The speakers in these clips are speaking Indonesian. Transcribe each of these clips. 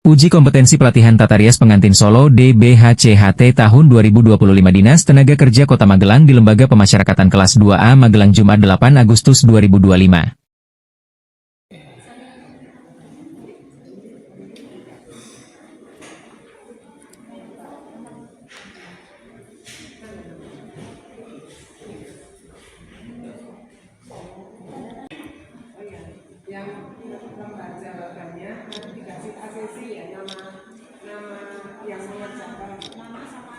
Uji kompetensi pelatihan Tata Rias Pengantin Solo DBHCHT tahun 2025 Dinas Tenaga Kerja Kota Magelang di Lembaga Pemasyarakatan kelas 2A Magelang Jumat 8 Agustus 2025. Yang membaca jawabannya nanti dikasih asesi ya, nama yang mengerjakan, nama sama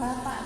Bapak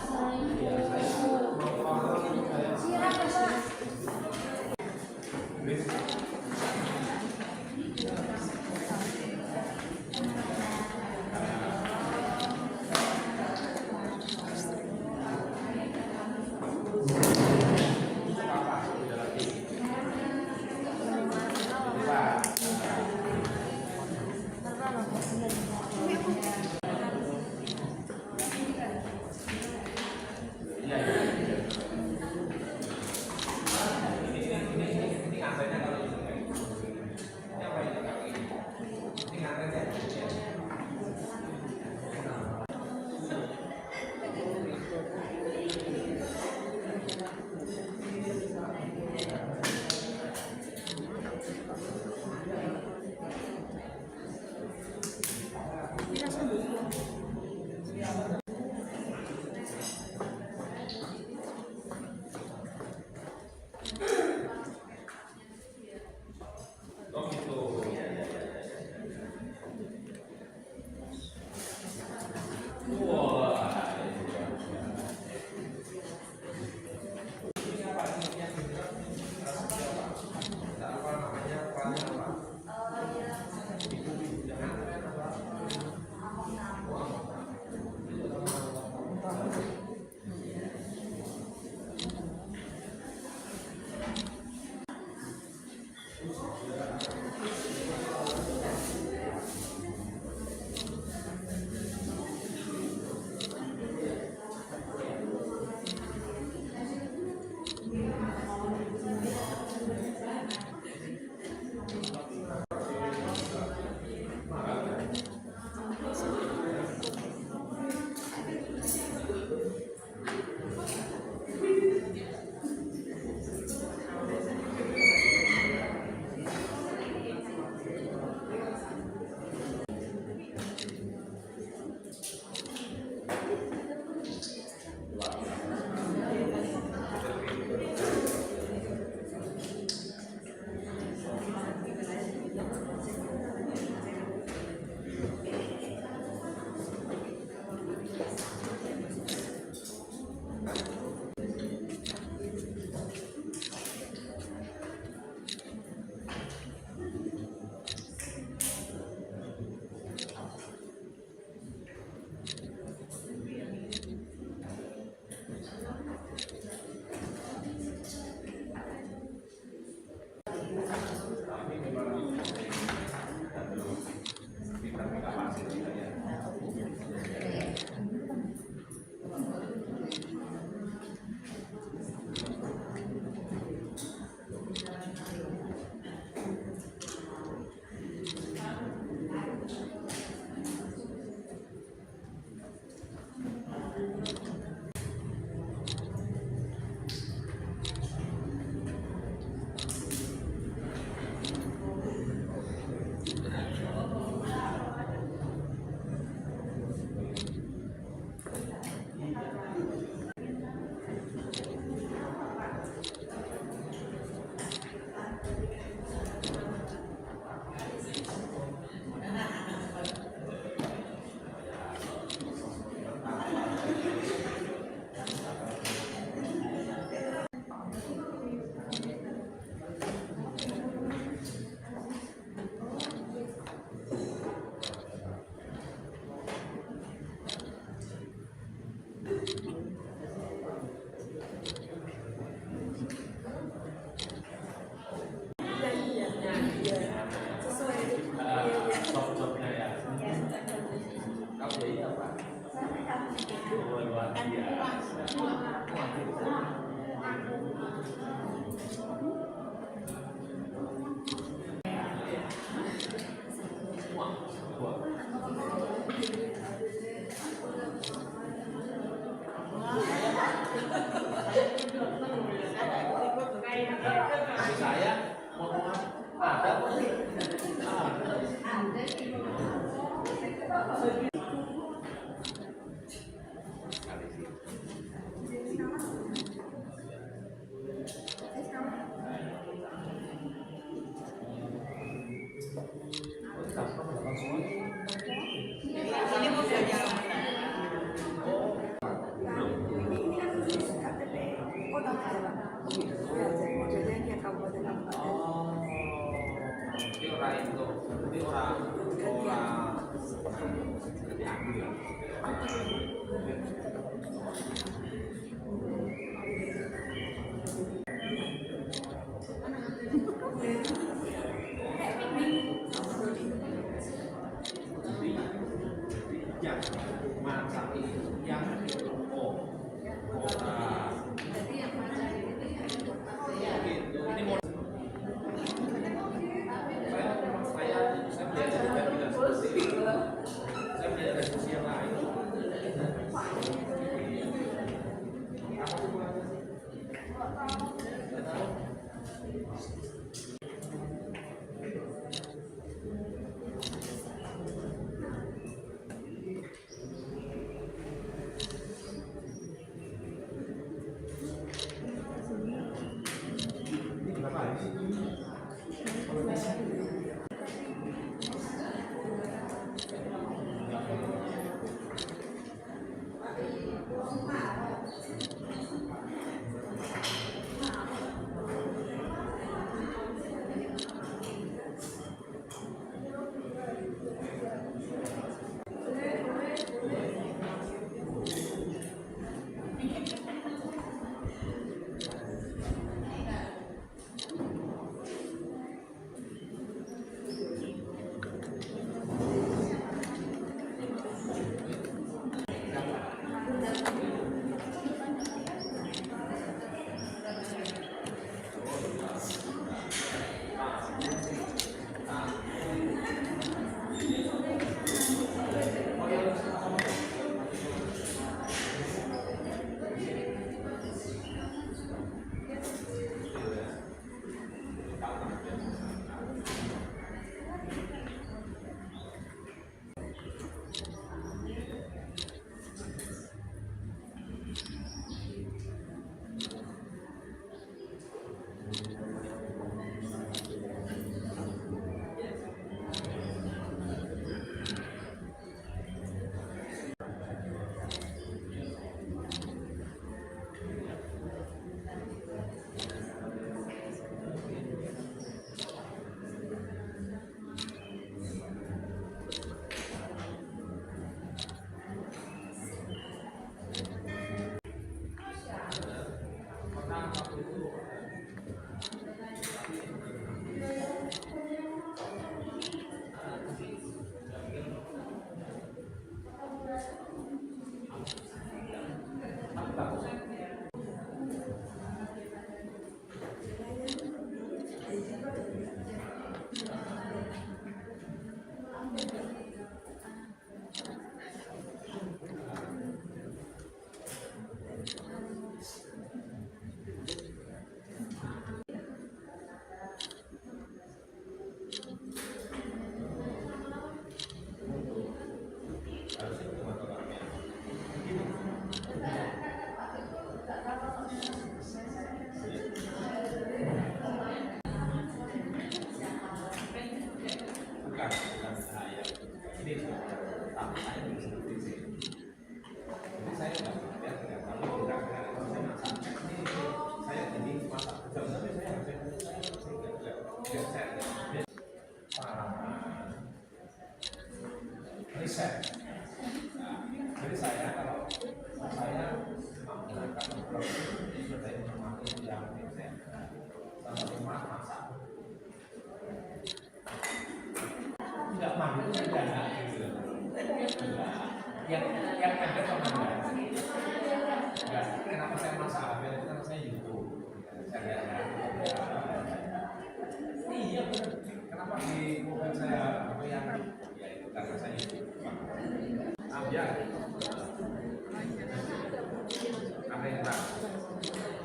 Nah,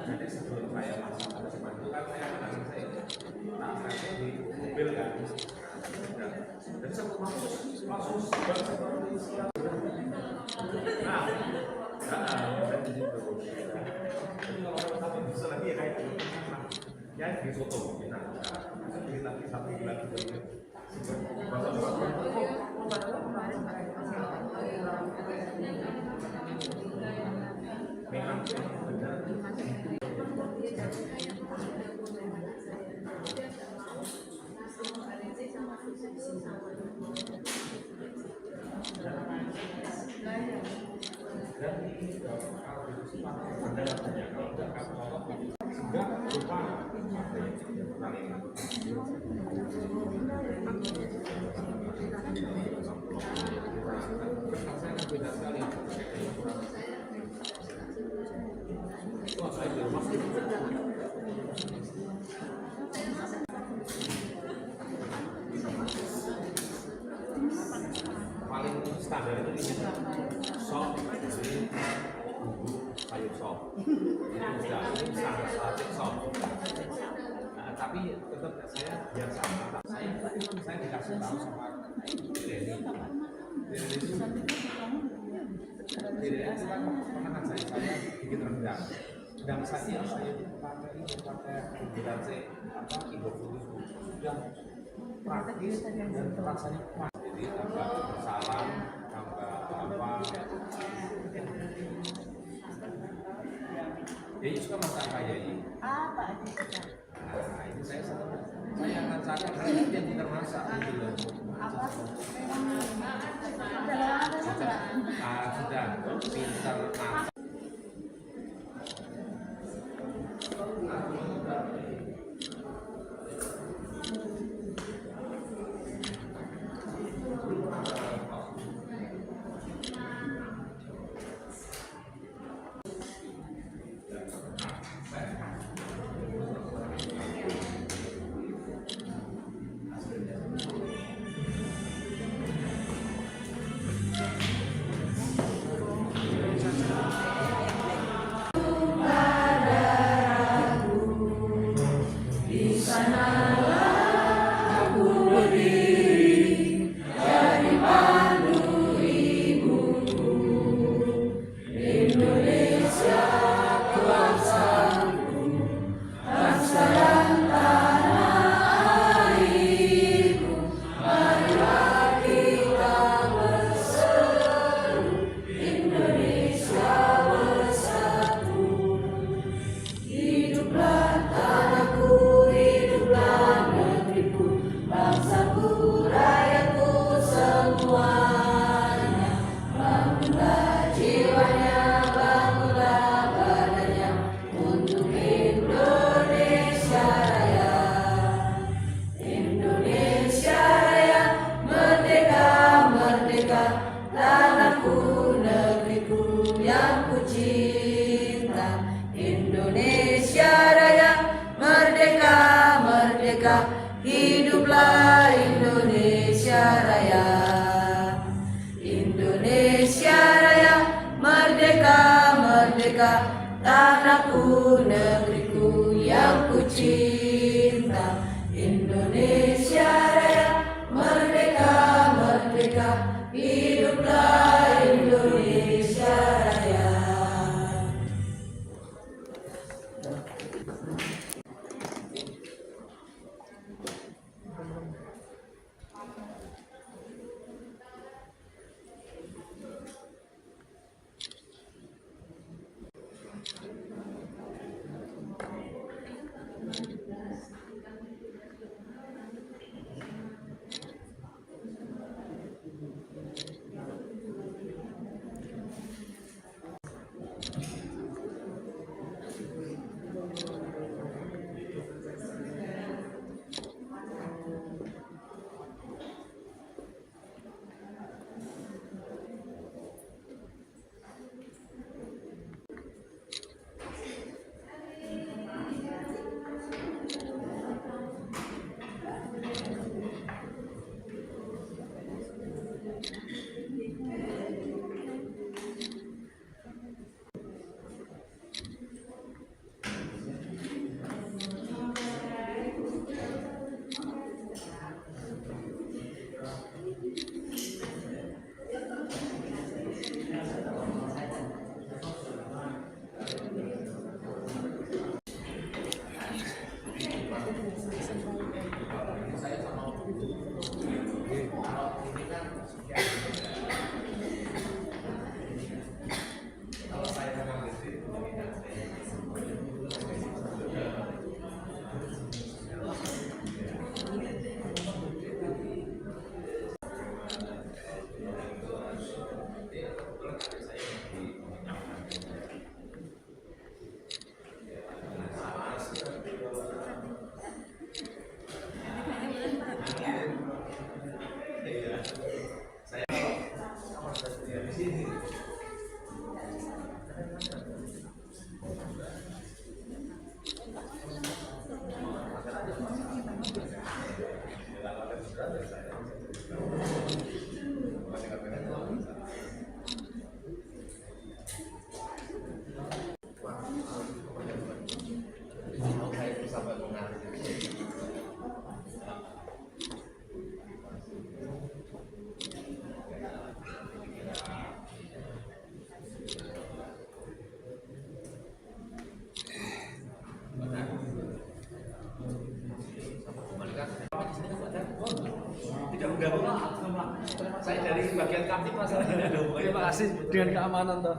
jadi sebelum saya masuk ke depan itu kan saya anak saya di mobil kan. Nah, jadi saya langsung nah, saya di situ. Tapi bisa lagi ya kayak gitu. Ya di foto kita. Jadi lagi satu bulan itu. Memang benar. Paling standar itu di sini sop dari bumbu sayur sop itu sudah ini standar static sop. Nah, tapi tetap saya biasa saya dikasih tahu sama Denny itu kan pernah ngajari saya bikin rendang. Rendang saya pakai bilang saya Indofood yang praktis dan rasanya pas. Jadi tambah salam, tambah apa? Jadi suka masak kayak ini. Apa? Nah, ini saya akan cari yang pintar masak gitu loh. Apa? Sudah pintar masak. Hiduplah Indonesia Raya. Indonesia Raya, merdeka, merdeka, tanahku, negeriku yang ku cinta. Indonesia Raya, merdeka, merdeka, hiduplah Indonesia Raya. Kamtipmas. Terima kasih dengan keamanan toh.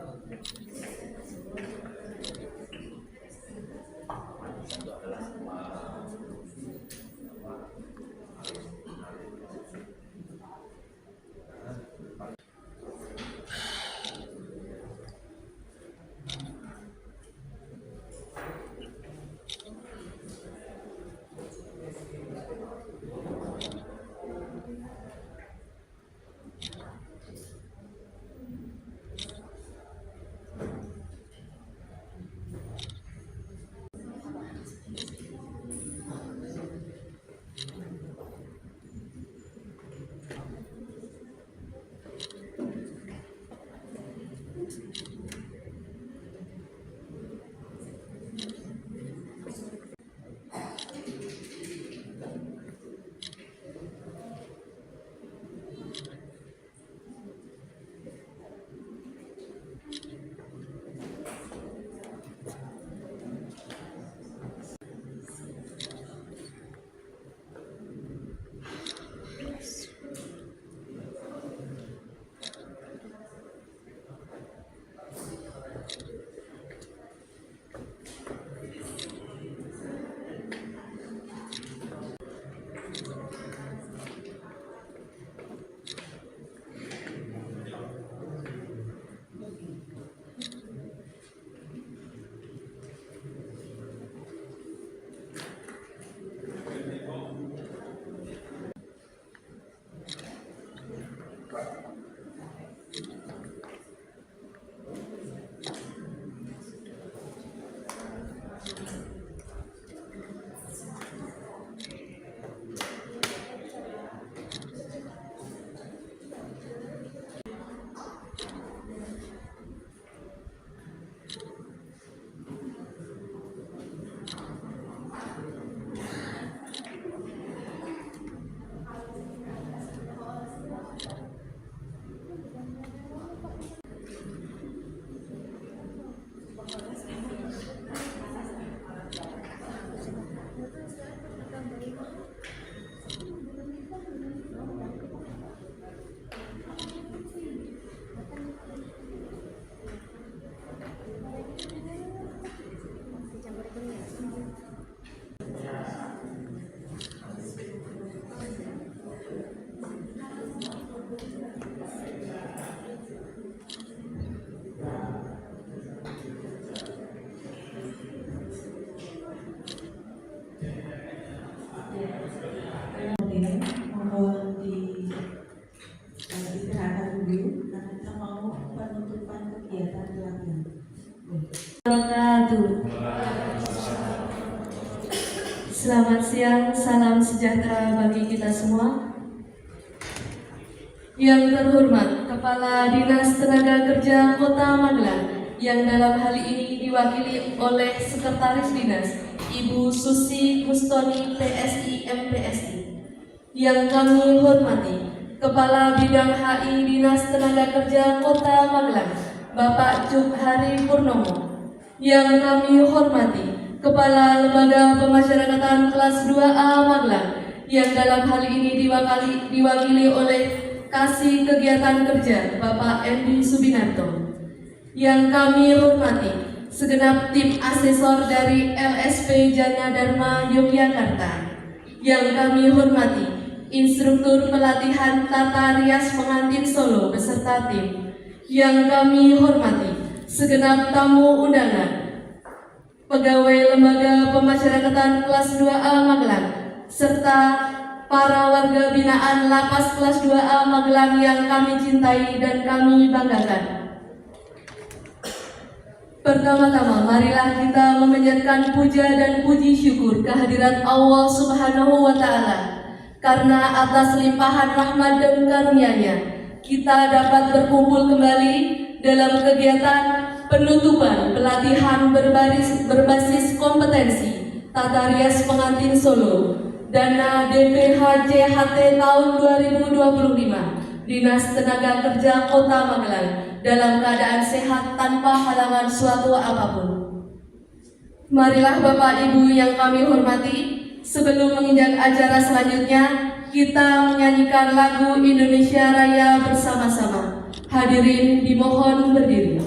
Mohon istirahatkan dulu karena kita mau penutupan kegiatan pelatihan. Selamat siang, salam sejahtera bagi kita semua. Yang terhormat Kepala Dinas Tenaga Kerja Kota Magelang yang dalam hal ini diwakili oleh Sekretaris Dinas Ibu Susi Kustoni PSI MPSI. Yang kami hormati Kepala Bidang HI Dinas Tenaga Kerja Kota Magelang Bapak Jubhari Purnomo. Yang kami hormati Kepala Lembaga Pemasyarakatan Kelas 2A Magelang yang dalam hal ini diwakili oleh Kasih Kegiatan Kerja Bapak Endi Subinarto. Yang kami hormati segenap tim asesor dari LSP Jana Dharma Yogyakarta. Yang kami hormati instruktur pelatihan tata rias pengantin Solo beserta tim. Yang kami hormati segenap tamu undangan, pegawai Lembaga Pemasyarakatan Kelas 2A Magelang, serta para warga binaan Lapas Kelas 2A Magelang yang kami cintai dan kami banggakan. Pertama-tama, marilah kita memanjatkan puja dan puji syukur kehadirat Allah Subhanahu wa Ta'ala, karena atas limpahan rahmat dan karunia-Nya kita dapat berkumpul kembali dalam kegiatan penutupan pelatihan berbasis kompetensi tata rias pengantin Solo dana DPHJHT tahun 2025 Dinas Tenaga Kerja Kota Magelang dalam keadaan sehat tanpa halangan suatu apapun. Marilah Bapak Ibu yang kami hormati, sebelum menginjak acara selanjutnya, kita menyanyikan lagu Indonesia Raya bersama-sama. Hadirin dimohon berdiri.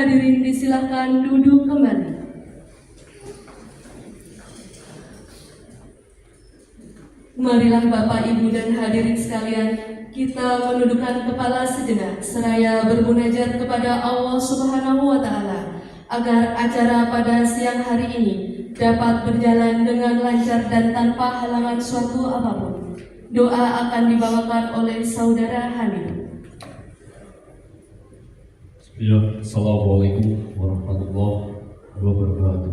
Hadirin disilahkan duduk kembali. Marilah Bapak, Ibu, dan hadirin sekalian, kita menundukkan kepala sejenak seraya bermunajat kepada Allah Subhanahu wa Ta'ala agar acara pada siang hari ini dapat berjalan dengan lancar dan tanpa halangan suatu apapun. Doa akan dibawakan oleh Saudara Hamid. Ya, Assalamualaikum warahmatullahi wabarakatuh.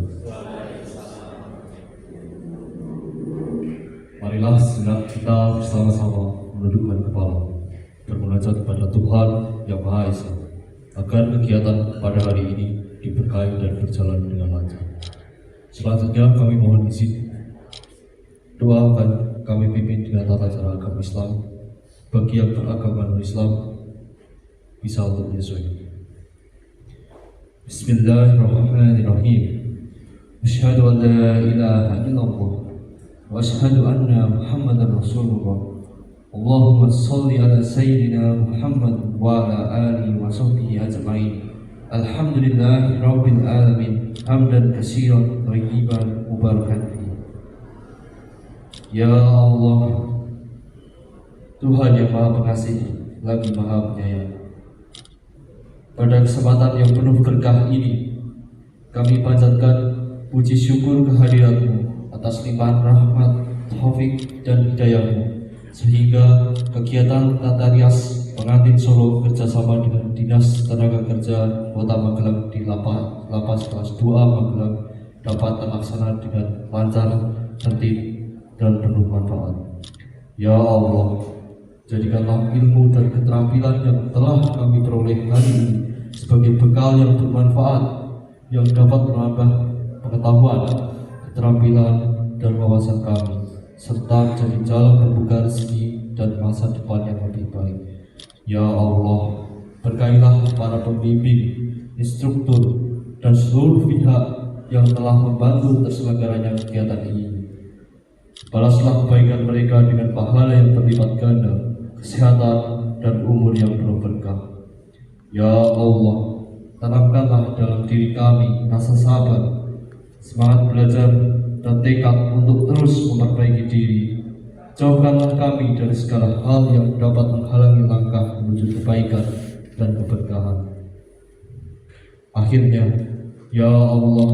Marilah sejenak kita bersama-sama menundukkan kepala, bermunajat kepada Tuhan Yang Maha Esa, agar kegiatan pada hari ini diberkahi dan berjalan dengan lancar. Selanjutnya kami mohon izin, doa akan kami pimpin dengan tata cara agama Islam. Bagi yang beragama non-Islam bisa untuk menyesuaikan. Bismillahirrahmanirrahim. Asyhadu an la ilaha illallah wa asyhadu anna Muhammadar Rasulullah. Allahumma shalli ala sayyidina Muhammad wa ala alihi wa sahbihi ajma'in. Alhamdulillahi rabbil alamin. Hamdan katsiran thayyiban mubarakan fihi. Ya Allah, Tuhan yang Maha Pengasih lagi Maha Penyayang, pada kesempatan yang penuh berkah ini, kami panjatkan puji syukur kehadirat-Mu atas limpahan rahmat, taufik, dan hidayah-Mu, sehingga kegiatan tata rias pengantin Solo kerjasama dengan Dinas Tenaga Kerja Kota Magelang di lapas kelas 2 Magelang dapat terlaksana dengan lancar, tertib, dan penuh manfaat. Ya Allah, jadikanlah ilmu dan keterampilan yang telah kami peroleh hari ini sebagai bekal yang bermanfaat, yang dapat menambah pengetahuan, keterampilan, dan wawasan kami, serta menjadi jalan membuka rezeki dan masa depan yang lebih baik. Ya Allah, berkahilah para pembimbing, instruktur, dan seluruh pihak yang telah membantu terselenggaranya kegiatan ini. Balaslah kebaikan mereka dengan pahala yang berlipat ganda, kesehatan, dan umur yang penuh berkah. Ya Allah, tanamkanlah dalam diri kami rasa sabar, semangat belajar, dan tekad untuk terus memperbaiki diri. Jauhkanlah kami dari segala hal yang dapat menghalangi langkah menuju kebaikan dan keberkahan. Akhirnya, ya Allah,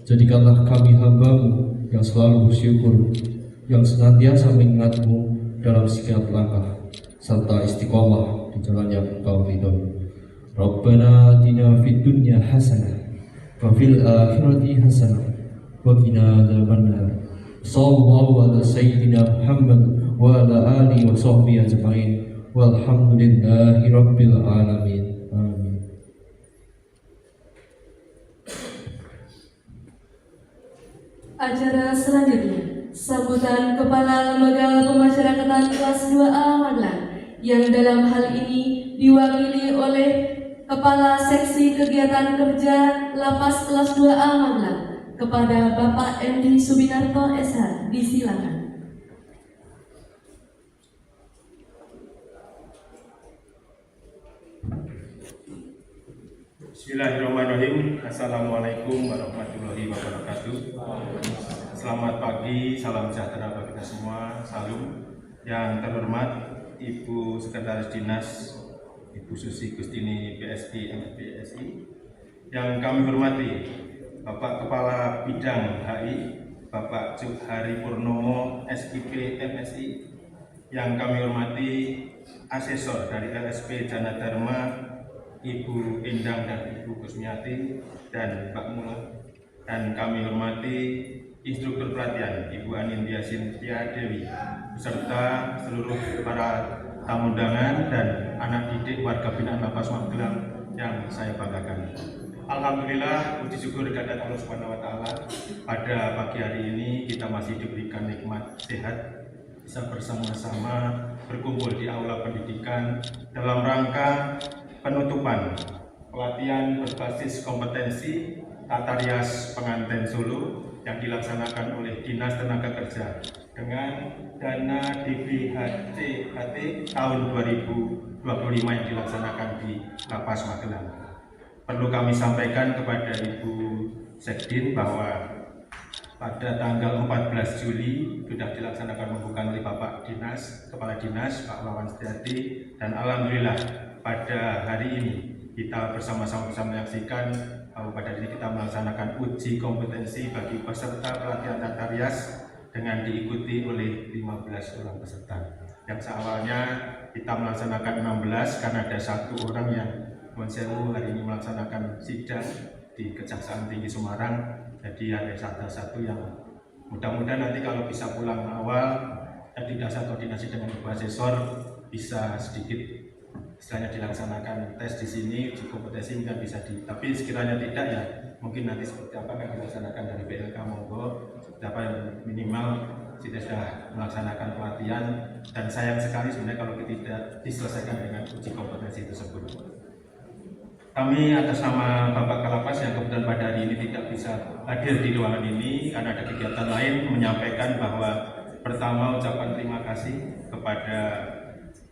jadikanlah kami hamba-Mu yang selalu bersyukur, yang senantiasa mengingat-Mu dalam setiap langkah, serta istiqomah di jalan yang Engkau ridhoi. Rabbana atina fid dunya hasanah wa fil akhirati hasanah وقنا عذاب النار صلى الله على سيدنا محمد وعلى آله وصحبه أجمعين والحمد لله رب العالمين آمين. Acara selanjutnya, sambutan Kepala Lembaga Pemasyarakatan kelas 2A Magelang yang dalam hal ini diwakili oleh Kepala Seksi Kegiatan Kerja Lapas kelas 2A Magelang kepada Bapak Endi Subinarto SH. Disilakan. Bismillahirrahmanirrahim. Assalamualaikum warahmatullahi wabarakatuh. Selamat pagi, salam sejahtera bagi kita semua. Salam. Yang terhormat Ibu Sekretaris Dinas Ibu Susi Gustini PSI MPSI. Yang kami hormati Bapak Kepala Bidang HI Bapak Juhari Purnomo SIP MSI. Yang kami hormati Asesor dari LSP Jana Dharma Ibu Endang dan Ibu Kusmiati dan Mbak Mula, dan kami hormati instruktur pelatihan Ibu Anindya Sintia Dewi beserta seluruh para tamu undangan dan anak didik warga binaan Lapas Magelang yang saya banggakan. Alhamdulillah, puji syukur kehadirat Allah Subhanahu wa taala, pada pagi hari ini kita masih diberikan nikmat sehat, bisa bersama-sama berkumpul di aula pendidikan dalam rangka penutupan pelatihan berbasis kompetensi tata rias pengantin Solo yang dilaksanakan oleh Dinas Tenaga Kerja dengan dana DBHCHT tahun 2025 yang dilaksanakan di Lapas Magelang. Perlu kami sampaikan kepada Ibu Sekdin bahwa pada tanggal 14 Juli sudah dilaksanakan pembukaan oleh Bapak Dinas, Kepala Dinas Pak Wawan Setiati, dan alhamdulillah pada hari ini kita bersama-sama bisa menyaksikan bahwa pada hari ini kita melaksanakan uji kompetensi bagi peserta pelatihan tata rias dengan diikuti oleh 15 orang peserta. Yang seawalnya kita melaksanakan 16 karena ada satu orang yang Monsewu hari ini melaksanakan sidang di Kejaksaan Tinggi Semarang. Jadi ada satu yang mudah-mudahan nanti kalau bisa pulang awal dan tidak saya koordinasi dengan Ibu Asesor bisa sedikit istilahnya dilaksanakan tes di sini, uji kompetensi mungkin bisa tapi sekiranya tidak ya mungkin nanti seperti apa yang dilaksanakan dari BLK monggo, apa yang minimal kita sudah melaksanakan pelatihan, dan sayang sekali sebenarnya kalau kita tidak diselesaikan dengan uji kompetensi tersebut. Kami atas nama Bapak Kalapas yang kebetulan pada hari ini tidak bisa hadir di ruangan ini karena ada kegiatan lain, menyampaikan bahwa pertama ucapan terima kasih kepada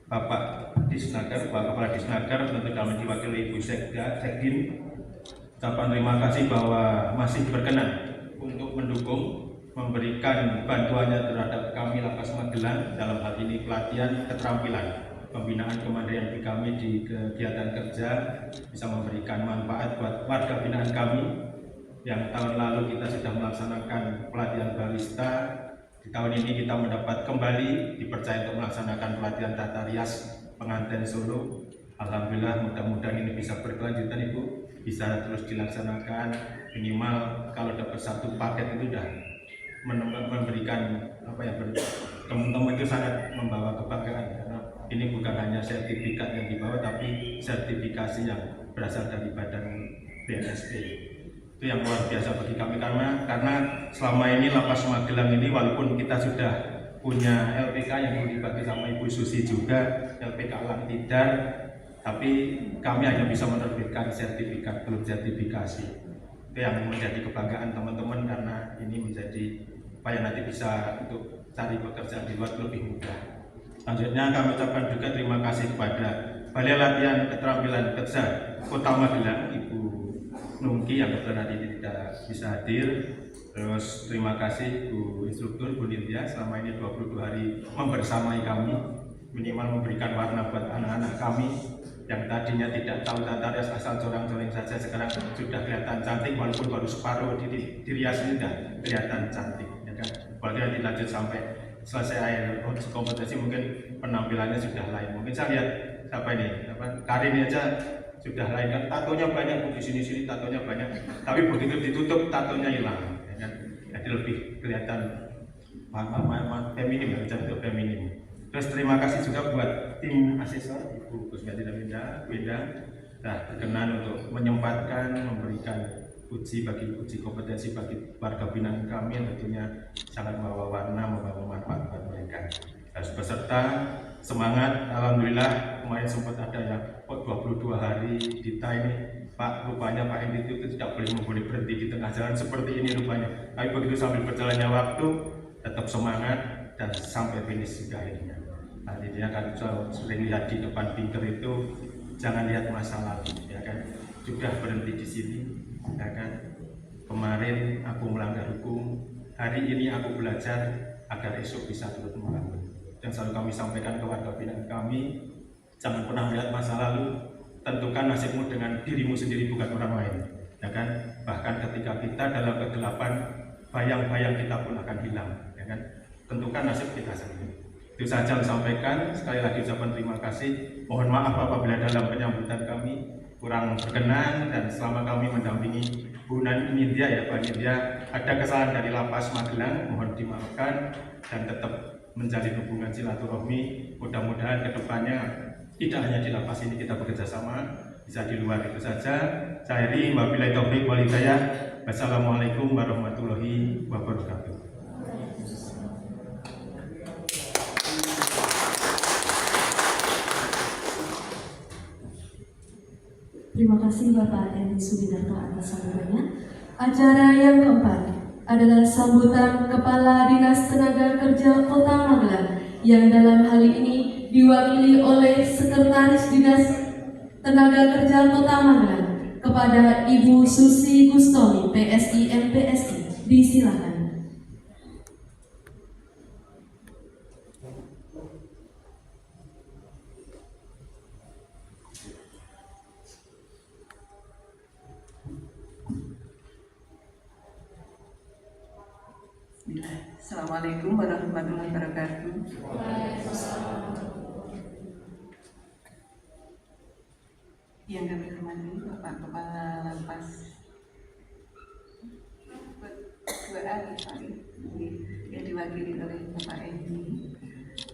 Bapak Disnaker, Bapak Kepala Disnaker, tentu kami diwakili Ibu Sekdin. Ucapan terima kasih bahwa masih berkenan untuk mendukung, memberikan bantuannya terhadap kami Lapas Magelang dalam hal ini pelatihan keterampilan pembinaan kemandirian bagi kami di kegiatan kerja, bisa memberikan manfaat buat warga binaan kami yang tahun lalu kita sudah melaksanakan pelatihan barista. Di tahun ini kita mendapat kembali dipercaya untuk melaksanakan pelatihan tata rias pengantin Solo. Alhamdulillah, mudah-mudahan ini bisa berkelanjutan Ibu, bisa terus dilaksanakan. Minimal kalau dapat satu paket itu sudah memberikan apa ya, teman-teman itu sangat membawa kebanggaan karena ini bukan hanya sertifikat yang dibawa tapi sertifikasi yang berasal dari badan BNSP. Itu yang luar biasa bagi kami karena selama ini Lapas Magelang ini walaupun kita sudah punya LPK yang dibagi sama Ibu Susi juga, LPK Alam Tidar, tapi kami hanya bisa menerbitkan sertifikat, belum sertifikasi. Itu yang menjadi kebanggaan teman-teman karena ini menjadi supaya nanti bisa untuk cari pekerjaan di luar lebih mudah. Selanjutnya kami ucapkan juga terima kasih kepada Balai Latihan Keterampilan Kerja Kota Magelang, Ibu Nungki yang kebetulan hari ini tidak bisa hadir. Terus terima kasih Bu Instruktur Bu Nindya selama ini 22 hari membersamai kami, minimal memberikan warna buat anak-anak kami yang tadinya tidak tahu tata rias asal corang-coring saja, sekarang sudah kelihatan cantik walaupun baru separuh dirias ini sudah kelihatan cantik, ya kan? Walaupun dilanjut sampai selesai akhir kompetisi mungkin penampilannya sudah lain. Mungkin saya lihat siapa ini, Karin aja sudah lain kan, tatonya banyak di sini tatonya banyak, tapi begitu ditutup tatonya hilang, ya kan? jadi lebih kelihatan feminim, cantik feminim. Terus terima kasih juga buat tim asesor Ibu Kusmiati dan Wenda berkenan untuk menyempatkan memberikan uji kompetensi bagi warga binaan kami yang tentunya sangat membawa warna, membawa manfaat buat mereka. Dan peserta semangat, alhamdulillah kemarin sempat ada yang 22 hari Dita ini Pak, rupanya Pak Endi itu tidak boleh berhenti di tengah jalan seperti ini rupanya. Tapi begitu sambil berjalannya waktu tetap semangat dan sampai finish juga akhirnya. Nah, dia kan sering lihat di depan pinker itu jangan lihat masa lalu, ya kan. Sudah berhenti di sini, ya kan. Kemarin aku melanggar hukum, hari ini aku belajar agar esok bisa turut membangun. Dan selalu kami sampaikan ke warga binaan kami, jangan pernah melihat masa lalu, tentukan nasibmu dengan dirimu sendiri bukan orang lain, ya kan. Bahkan ketika kita dalam kegelapan, bayang-bayang kita pun akan hilang, ya kan. Tentukan nasib kita sendiri. Itu saja yang sampaikan. Sekali lagi ucapan terima kasih. Mohon maaf apabila dalam penyambutan kami kurang berkenan, dan selama kami mendampingi Bu Nindya, ya Pak Nindya, ada kesalahan dari Lapas Magelang, mohon dimaafkan, dan tetap menjalin hubungan silaturahmi. Mudah-mudahan kedepannya tidak hanya di lapas ini kita bekerja sama, bisa di luar. Itu saja. Saya Heri, wabillahi taufiq wal hidayah. Wassalamualaikum warahmatullahi wabarakatuh. Terima kasih Bapak Endi Sudidarto atas sambutannya. Acara yang keempat adalah sambutan Kepala Dinas Tenaga Kerja Kota Magelang yang dalam hal ini diwakili oleh Sekretaris Dinas Tenaga Kerja Kota Magelang kepada Ibu Susi Gustoni, PSI MPSI. Disilakan. Assalamualaikum warahmatullahi wabarakatuh. Yang kami hormati Bapak Kepala Lapas 2A yang diwakili oleh Bapak Endi,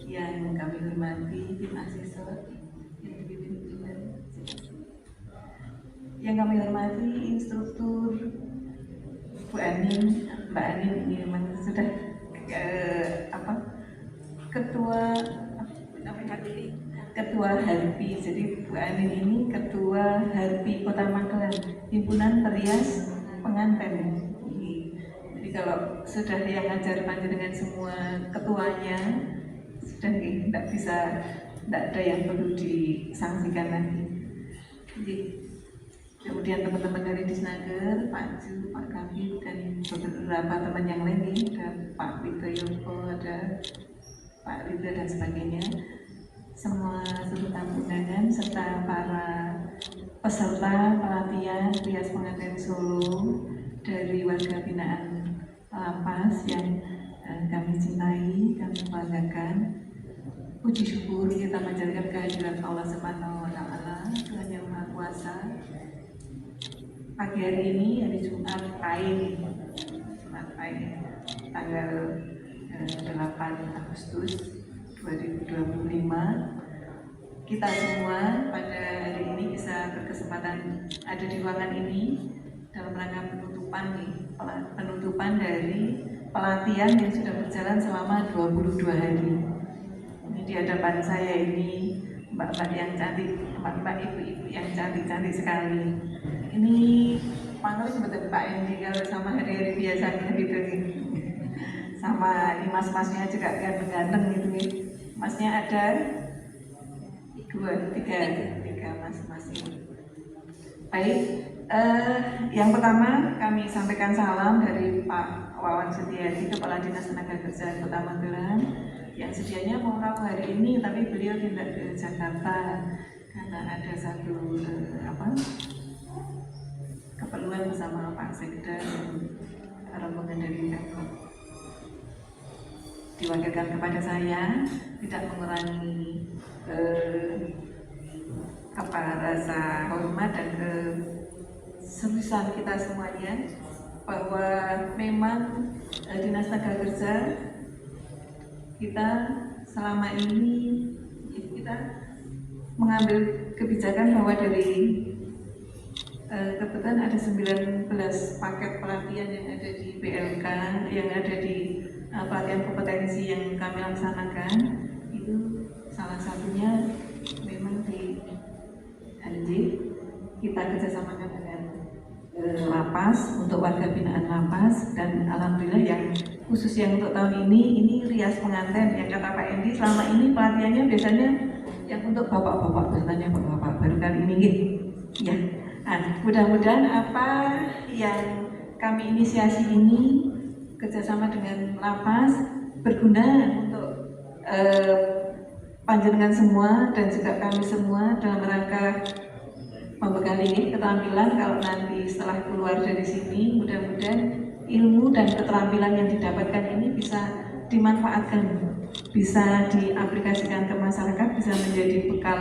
yang kami hormati tim asesor yang dipimpin oleh yang kami hormati instruktur Bu Anin, Mbak Anin ini memang sudah ketua HARPI. Jadi Bu Anin ini ketua HARPI Kota Magelang, himpunan perias pengantin. Jadi kalau sudah yang ngajar panjenengan semua ketuanya sudah tidak ada yang perlu disangsikan lagi. Jadi kemudian teman-teman dari Disnaker, Pak Ju, Pak Kabir, dan beberapa teman yang lain nih, ada Pak Widoyoko, ada Pak Ridha dan sebagainya, semua seluruh tamu undangan serta para peserta pelatihan rias pengantin Solo dari warga binaan Lapas yang kami cintai, kami banggakan. Puji syukur kita menjadikan kehadiran Allah Subhanahu wa Ta'ala, Tuhan yang Maha Kuasa. Pagi hari ini, hari Jumat Pahing, tanggal 8 Agustus 2025, kita semua pada hari ini bisa berkesempatan ada di ruangan ini dalam rangka penutupan dari pelatihan yang sudah berjalan selama 22 hari. Ini di hadapan saya ini mbak-mbak yang cantik, mbak-mbak ibu-ibu yang cantik-cantik sekali. Ini panel sebenarnya Pak Endi kalau sama hari-hari biasanya gitu. Sama ini mas-masnya juga ganteng-ganteng gitu nih. Masnya ada 3 mas-mas ini. Baik, yang pertama kami sampaikan salam dari Pak Wawan Setiadi, Kepala Dinas Tenaga Kerja Kota Magelang, yang sedianya mau rawuh hari ini tapi beliau tidak ke Jakarta karena ada satu keperluan bersama Pak Sekda dan rombongan dari Pemkot. Diwakilkan kepada saya, tidak mengurangi rasa hormat dan keseriusan kita semuanya bahwa memang Dinas Tenaga Kerja kita selama ini kita mengambil kebijakan bahwa dari kebetulan ada 19 paket pelatihan yang ada di BLK, yang ada di pelatihan kompetensi yang kami laksanakan, itu salah satunya memang di Anjing. Kita kerjasamakan dengan lapas untuk warga binaan lapas, dan alhamdulillah yang khusus yang untuk tahun ini rias pengantin yang kata Pak Endi, selama ini pelatihannya biasanya yang untuk bapak-bapak, biasanya bapak-bapak, baru kali ini ya. Nah, mudah-mudahan apa yang kami inisiasi ini kerjasama dengan lapas berguna untuk panjenengan semua dan juga kami semua dalam rangka membekali keterampilan kalau nanti setelah keluar dari sini, mudah-mudahan ilmu dan keterampilan yang didapatkan ini bisa dimanfaatkan, bisa diaplikasikan ke masyarakat, bisa menjadi bekal,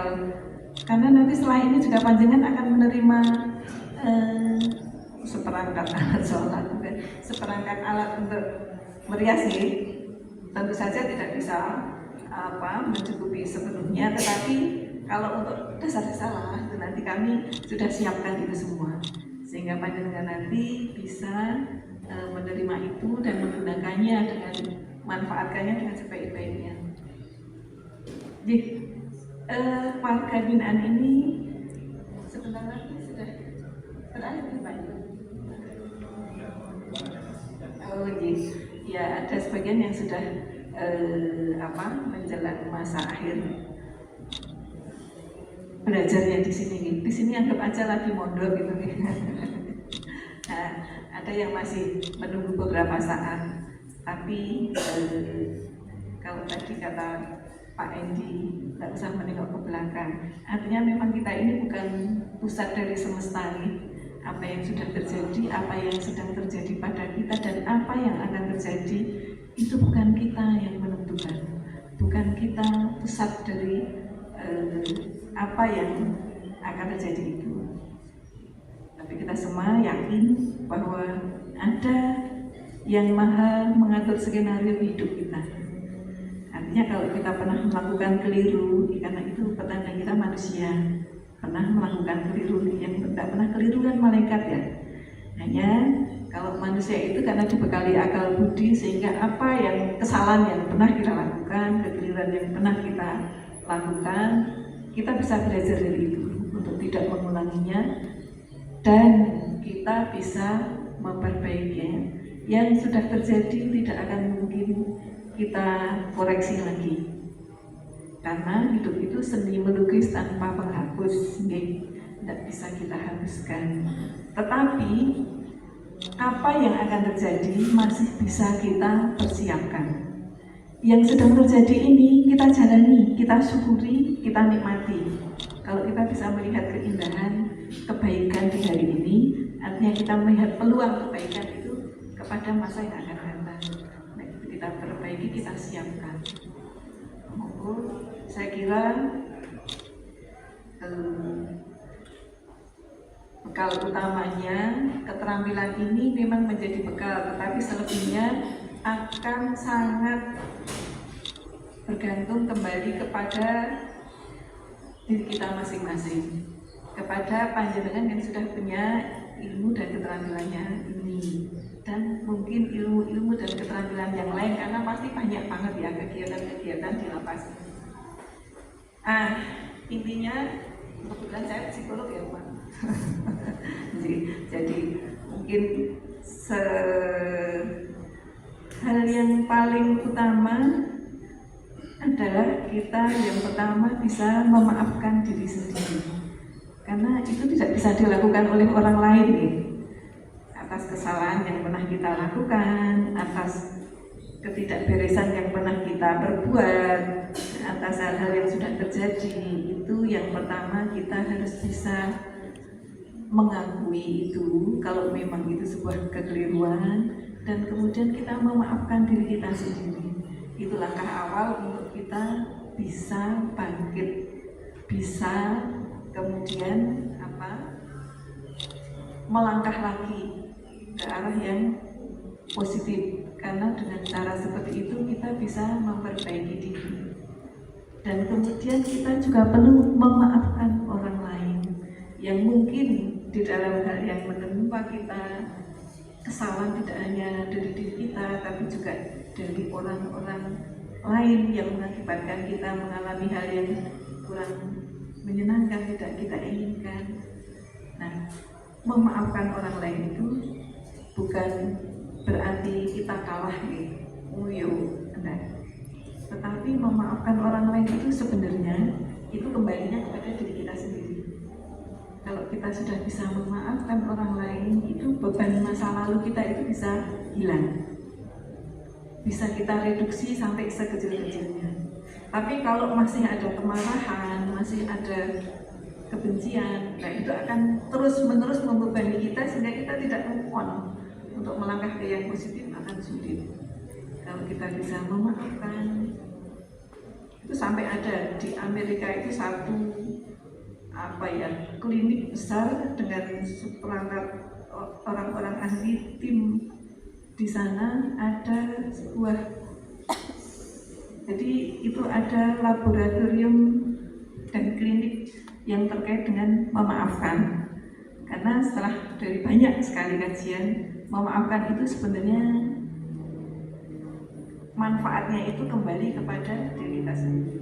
karena nanti setelah ini juga panjenengan akan menerima seperangkat alat sholat, seperangkat alat untuk merias. Tentu saja tidak bisa mencukupi sepenuhnya, tetapi kalau untuk dasar-dasar itu nanti kami sudah siapkan itu semua, sehingga panjenengan nanti bisa menerima itu dan menggunakannya dengan manfaatkannya dengan sebaik-baiknya. Jadi warga binaan ini sebentar lagi sudah berakhir Pak. Oh ya, ada sebagian yang sudah menjelang masa akhir belajarnya di sini anggap aja lagi mondok gitu nih. Nah, ada yang masih menunggu beberapa saat, tapi kalau tadi kata Pak Endi nggak usah menengok ke belakang, artinya memang kita ini bukan pusat dari semesta nih. Apa yang sudah terjadi, apa yang sedang terjadi pada kita, dan apa yang akan terjadi itu bukan kita yang menentukan, bukan kita pusat dari apa yang akan terjadi itu. Tapi kita semua yakin bahwa ada yang maha mengatur skenario hidup kita. Artinya kalau kita pernah melakukan keliru, karena itu petanda kita manusia, pernah melakukan keliru, yang tidak pernah keliru kan malaikat ya. Hanya kalau manusia itu karena dibekali akal budi, sehingga apa yang kesalahan yang pernah kita lakukan, kekeliruan yang pernah kita lakukan, kita bisa belajar dari itu untuk tidak mengulanginya, dan kita bisa memperbaikinya. Yang sudah terjadi tidak akan mungkin kita koreksi lagi, karena hidup itu seni melukis tanpa penghapus, tidak bisa kita hapuskan. Tetapi apa yang akan terjadi masih bisa kita persiapkan. Yang sedang terjadi ini kita jalani, kita syukuri, kita nikmati. Kalau kita bisa melihat keindahan, kebaikan di hari ini, artinya kita melihat peluang kebaikan itu kepada masa yang akan datang. Nah, itu kita perbaiki, kita siapkan. Saya kira bekal utamanya, keterampilan ini memang menjadi bekal, tetapi selebihnya akan sangat bergantung kembali kepada diri kita masing-masing, kepada panjenengan yang sudah punya ilmu dan keterampilannya ini, dan mungkin ilmu-ilmu dan keterampilan yang lain, karena pasti banyak banget ya kegiatan-kegiatan di lapas. Intinya kebetulan saya psikolog ya Pak. Jadi mungkin hal yang paling utama adalah kita yang pertama bisa memaafkan diri sendiri, karena itu tidak bisa dilakukan oleh orang lain atas kesalahan yang pernah kita lakukan, atas ketidakberesan yang pernah kita perbuat, atas hal-hal yang sudah terjadi. Itu yang pertama, kita harus bisa mengakui itu kalau memang itu sebuah kekeliruan, dan kemudian kita memaafkan diri kita sendiri. Itu langkah awal untuk kita bisa bangkit, bisa kemudian melangkah lagi ke ke arah yang positif, karena dengan cara seperti itu kita bisa memperbaiki diri. Dan kemudian kita juga perlu memaafkan orang lain yang mungkin di dalam hal yang menimpa kita, kesalahan tidak hanya dari diri kita tapi juga dari orang-orang lain yang mengakibatkan kita mengalami hal yang kurang menyenangkan, tidak kita inginkan. Nah, memaafkan orang lain itu bukan berarti kita kalah nih, enggak. Tetapi memaafkan orang lain itu sebenarnya itu kembalinya kepada diri kita sendiri. Kalau kita sudah bisa memaafkan orang lain, itu beban masa lalu kita itu bisa hilang, bisa kita reduksi sampai sekecil-kecilnya. Tapi kalau masih ada kemarahan, masih ada kebencian, nah itu akan terus-menerus membebani kita sehingga kita tidak move on. Untuk melangkah ke yang positif akan sulit. Kalau kita bisa memaafkan, itu sampai ada di Amerika itu satu klinik besar dengan seperangkat orang-orang ahli tim di sana ada sebuah, jadi itu ada laboratorium dan klinik yang terkait dengan memaafkan. Karena setelah dari banyak sekali kajian, memaafkan itu sebenarnya manfaatnya itu kembali kepada diri kita sendiri.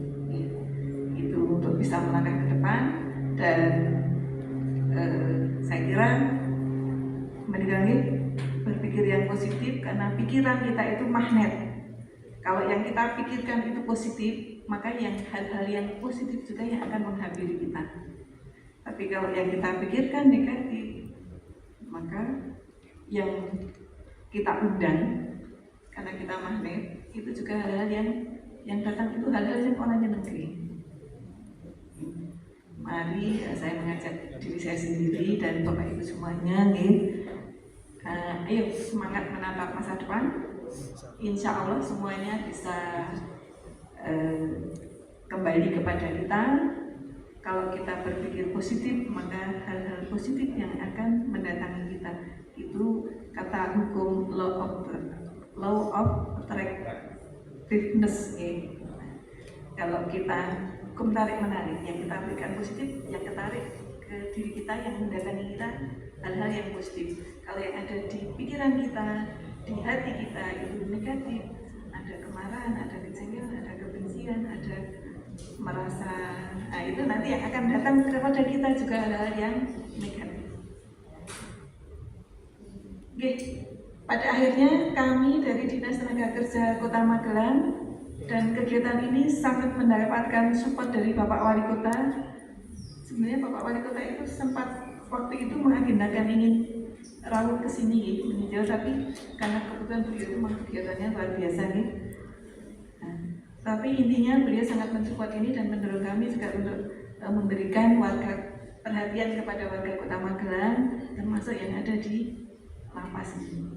Itu untuk bisa melangkah ke depan. Dan saya kira meninggalkan berpikir yang positif, karena pikiran kita itu magnet. Kalau yang kita pikirkan itu positif, maka yang hal-hal yang positif juga yang akan menghampiri kita. Tapi kalau yang kita pikirkan negatif, maka yang kita undang, karena kita magnet, itu juga hal-hal yang datang itu hal-hal yang orangnya negeri. Mari saya mengajak diri saya sendiri dan Bapak Ibu semuanya nih, ayo semangat menatap masa depan. Insya Allah semuanya bisa kembali kepada kita. Kalau kita berpikir positif, maka hal-hal positif yang akan mendatangi kita. Itu kata hukum law of attractiveness. Kalau kita hukum tarik-menarik, yang kita berikan positif, yang ketarik ke diri kita, yang mendatangi kita hal-hal yang positif. Kalau yang ada di pikiran kita, di hati kita itu negatif, ada kemarahan, ada kejengkelan, ada kebencian, ada merasa, nah itu nanti yang akan datang kepada kita juga hal-hal yang negatif. Oke, pada akhirnya kami dari Dinas Tenaga Kerja Kota Magelang, dan kegiatan ini sangat mendapatkan support dari Bapak Wali Kota. Sebenarnya Bapak Wali Kota itu sempat waktu itu mengagendakan ingin rawuh ke sini meninjau, tapi karena kebetulan beliau itu memang kegiatannya luar biasa nih. Nah, tapi intinya beliau sangat mensupport ini dan mendorong kami juga untuk memberikan perhatian kepada warga Kota Magelang, termasuk yang ada di lapas ini.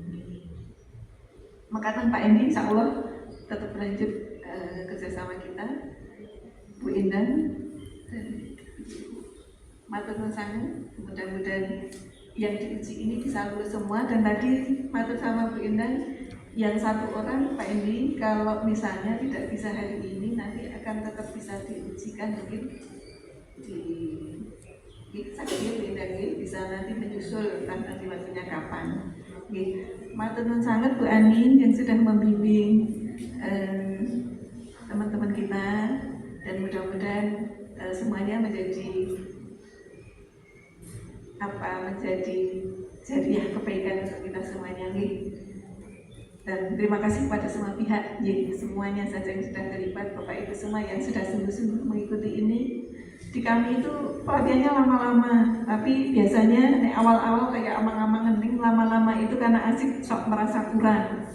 Maka Pak Endi, insya Allah tetap lanjut kerjasama kita, Bu Indan dan matur nuwun sangat. Mudah-mudahan yang diuji ini bisa lulus semua. Dan tadi matur sama Bu Indan, yang satu orang Pak Endi kalau misalnya tidak bisa hari ini, nanti akan tetap bisa diujikan mungkin di sakit Indan bisa nanti menyusul nanti waktunya kapan. Matur nuwun sangat Bu Ani yang sudah membimbing teman-teman kita, dan mudah-mudahan semuanya menjadi jariah kebaikan untuk kita semuanya. Dan terima kasih kepada semua pihak, semuanya saja yang sudah terlibat, Bapak Ibu semua yang sudah sungguh-sungguh mengikuti ini. Di kami itu pelatihannya lama-lama, tapi biasanya awal-awal kayak amang-amang ngening, lama-lama itu karena asik sok merasa kurang.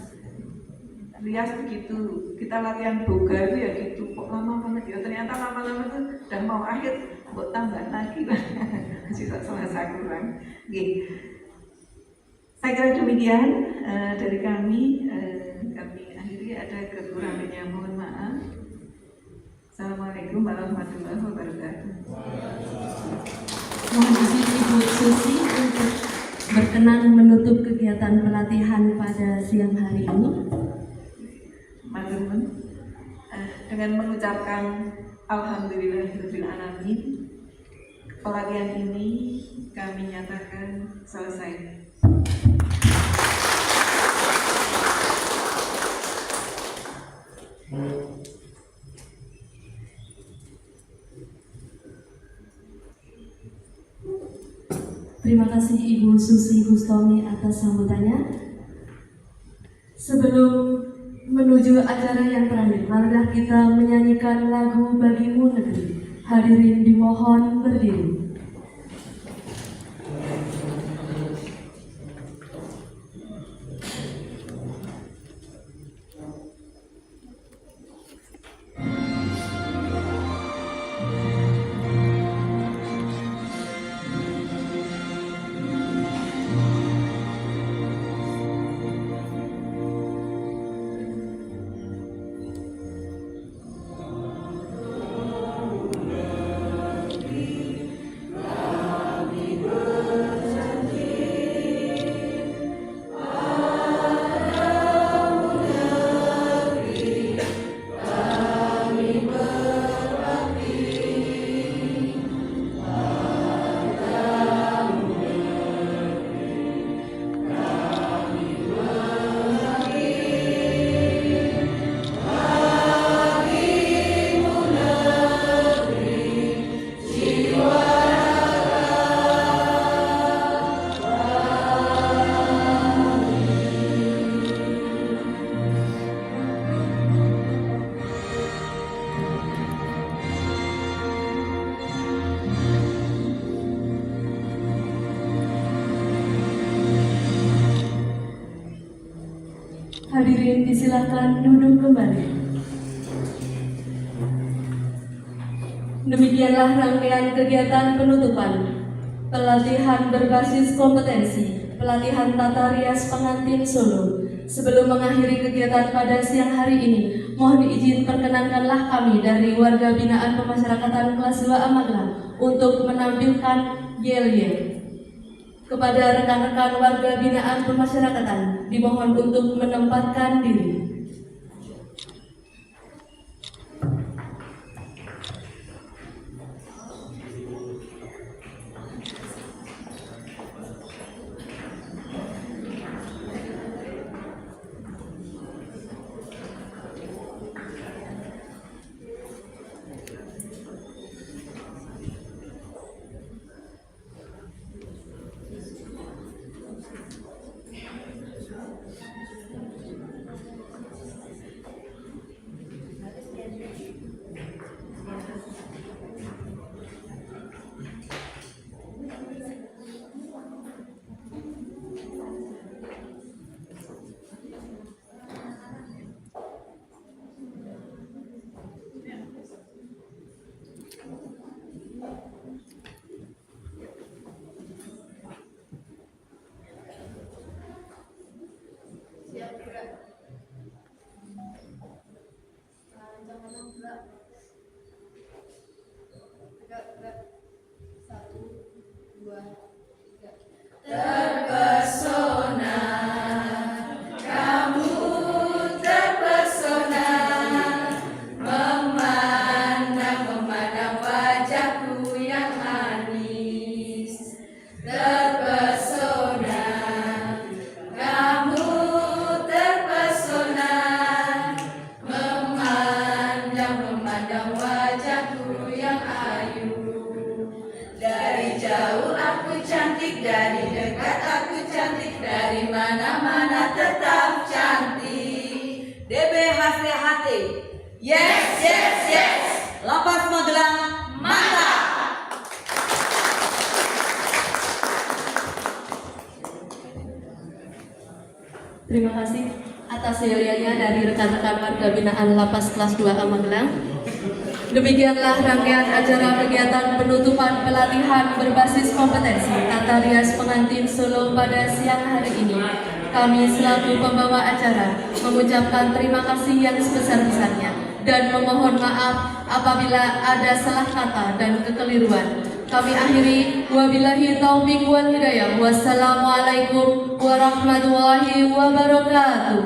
Rias begitu, kita latihan boga itu ya gitu, kok lama banget ya, ternyata lama-lama tuh udah mau akhir, buat tambah lagi masih selasa kurang. Saya kira demikian dari kami akhiri, ada kekurangannya mohon maaf. Assalamualaikum warahmatullahi wabarakatuh. Mohon izin Ibu Susi untuk berkenan menutup kegiatan pelatihan pada siang hari ini. Matur dengan mengucapkan Alhamdulillahirabbil alamin, pelatihan ini kami nyatakan selesai. Terima kasih Ibu Susi Gustomi atas sambutannya. Sebelum menuju acara yang terakhir, marilah kita menyanyikan lagu Bagimu Negeri. Hadirin dimohon berdiri. Hadirin disilakan duduk kembali. Demikianlah rangkaian kegiatan penutupan pelatihan berbasis kompetensi, pelatihan tata rias pengantin Solo. Sebelum mengakhiri kegiatan pada siang hari ini, mohon izin perkenankanlah kami dari warga binaan pemasyarakatan kelas 2A Magelang untuk menampilkan yel-yel. Kepada rekan-rekan warga binaan pemasyarakatan, dimohon untuk menempatkan diri. Terpesona, kamu terpesona, memandang wajahku yang manis. Terpesona, kamu terpesona, memandang wajahku yang ayu. Dari jauh aku cantik, dari dekat aku cantik, dari mana-mana tetap cantik. DBHCHT, yes, yes, yes. Lapas Magelang, mantap. Terima kasih atas yel-yelnya dari rekan-rekan warga binaan Lapas kelas 2A Magelang. Demikianlah rangkaian acara kegiatan penutupan pelatihan berbasis kompetensi tata rias pengantin Solo pada siang hari ini. Kami selaku pembawa acara mengucapkan terima kasih yang sebesar-besarnya dan memohon maaf apabila ada salah kata dan kekeliruan. Kami akhiri, wabillahi taufik wal hidayah. Wassalamualaikum warahmatullahi wabarakatuh.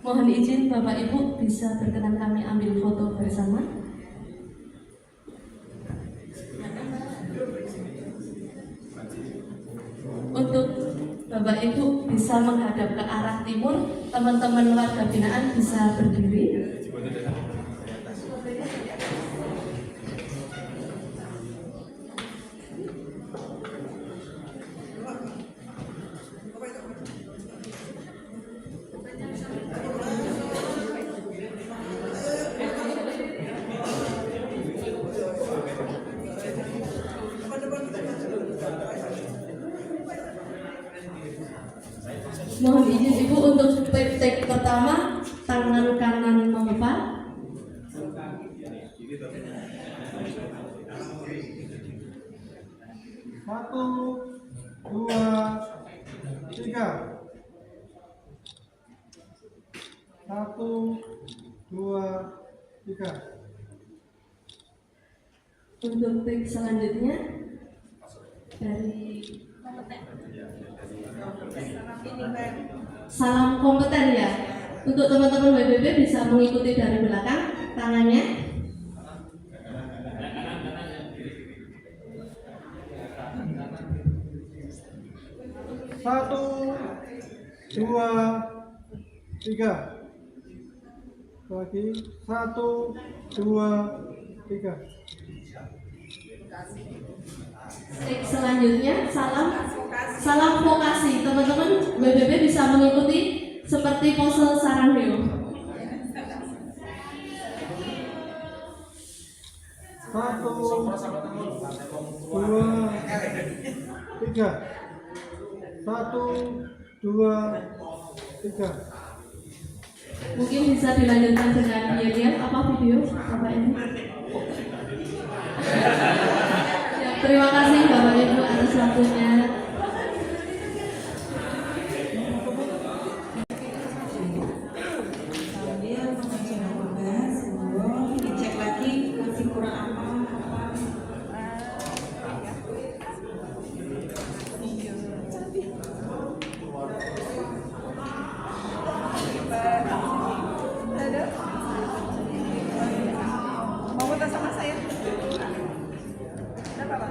Mohon izin Bapak Ibu bisa berkenan kami ambil foto bersama. Untuk Bapak Ibu bisa menghadap ke arah timur, teman-teman warga binaan bisa berdiri. Mohon izin Ibu untuk take pertama, tangan kanan mengepal. Satu, dua, tiga. Satu, dua, tiga. Untuk take selanjutnya dari salam kompeten ya. Untuk teman-teman WBB bisa mengikuti dari belakang tangannya. Satu, dua, tiga. Lagi. Satu, dua, tiga. Selanjutnya salam vokasi. Teman-teman WBB bisa mengikuti seperti pose Saraneo. Satu, dua, tiga. Satu, dua, tiga. Mungkin bisa dilanjutkan dengan yel-yel apa video Bapak ini. Ya, terima kasih Bapak Ibu atas waktunya. Sambil mencoba sebelum dicek lagi masih kurang apa. Mau foto sama saya? Ada apa?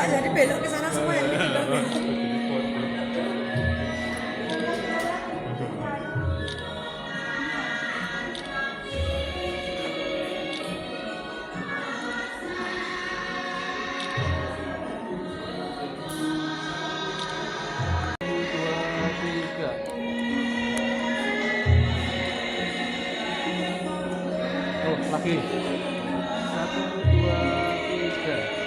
jadi belok ke sana semua yang di belakang. Lagi 1, 2, 3.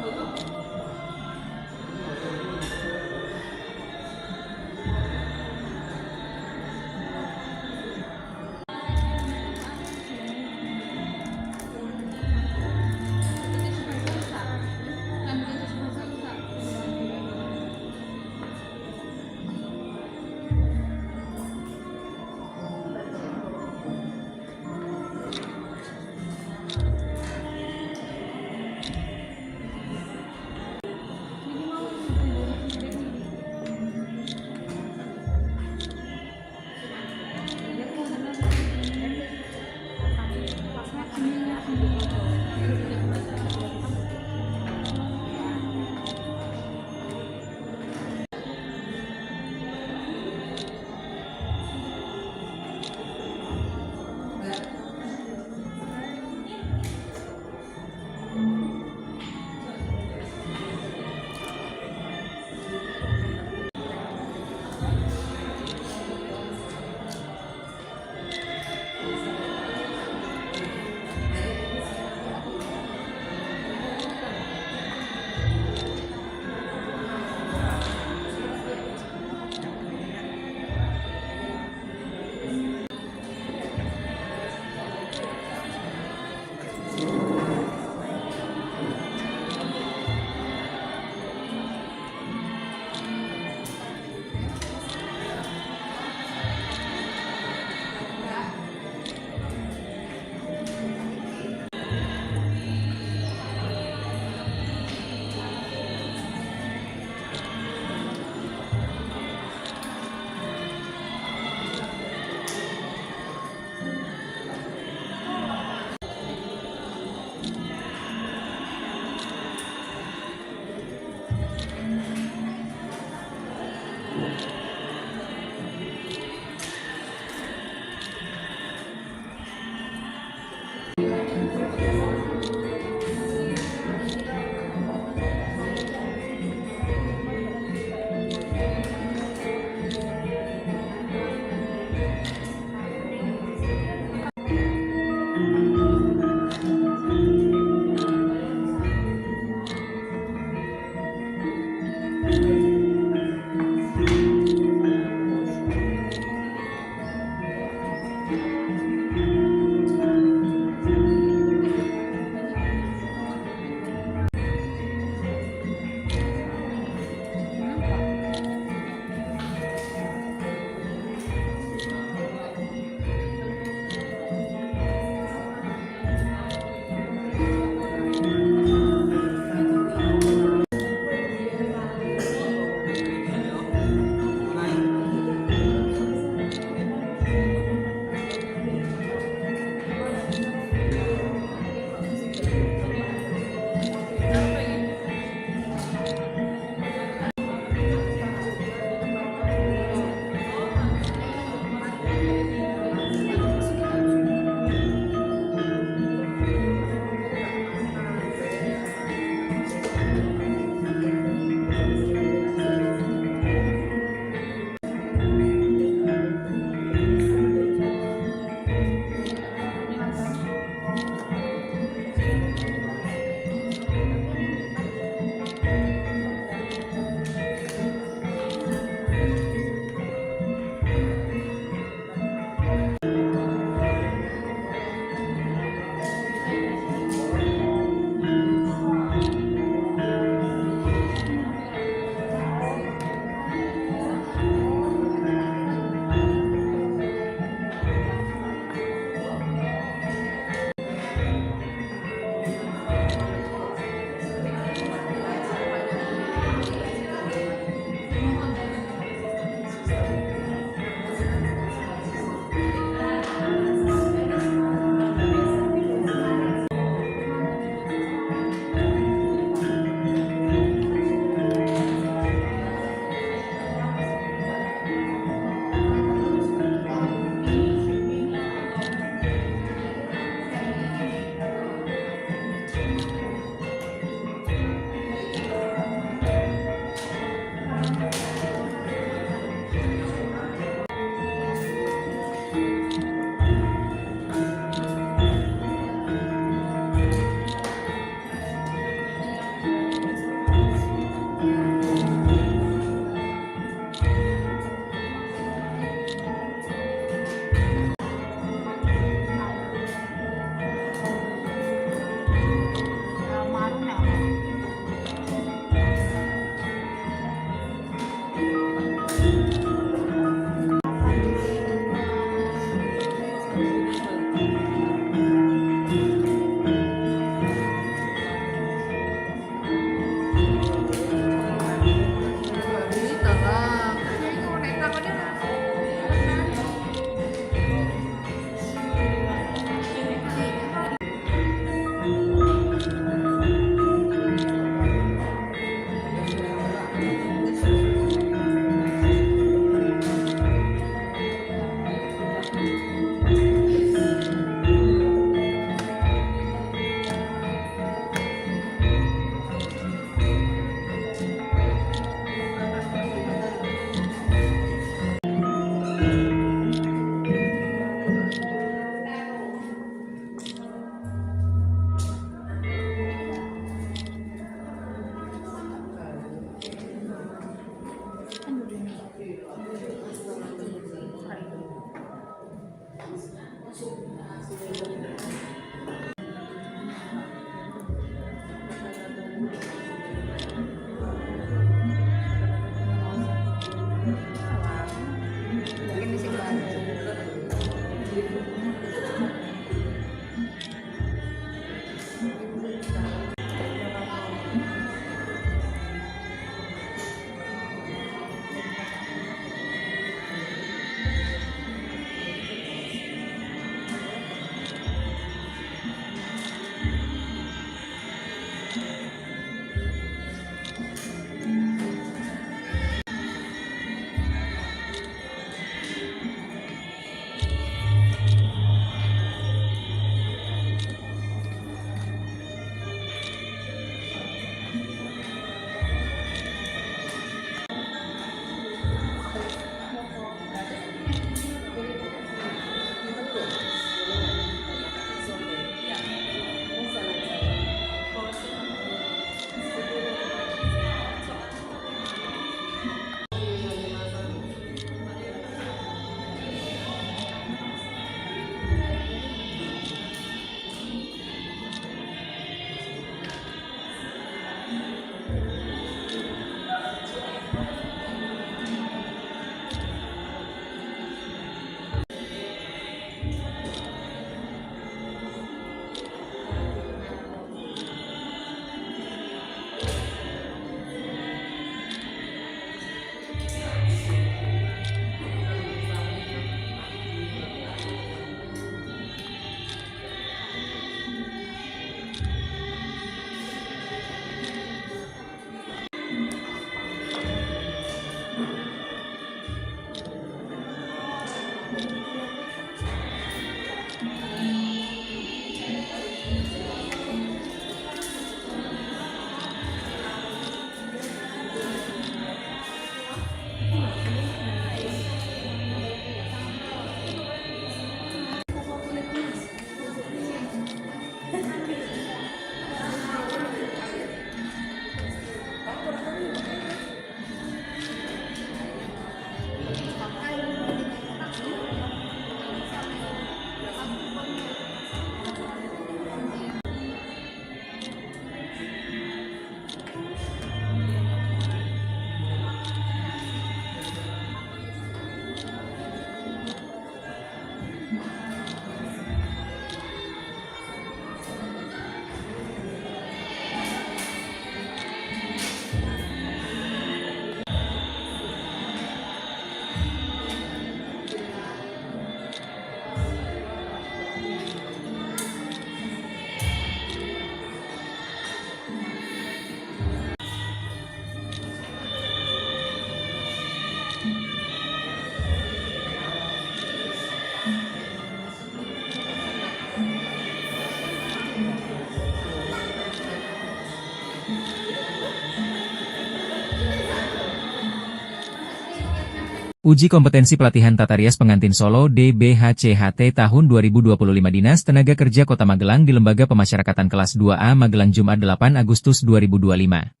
Uji kompetensi pelatihan tata rias pengantin Solo DBHCHT tahun 2025 Dinas Tenaga Kerja Kota Magelang di Lembaga Pemasyarakatan kelas 2A Magelang Jumat 8 Agustus 2025.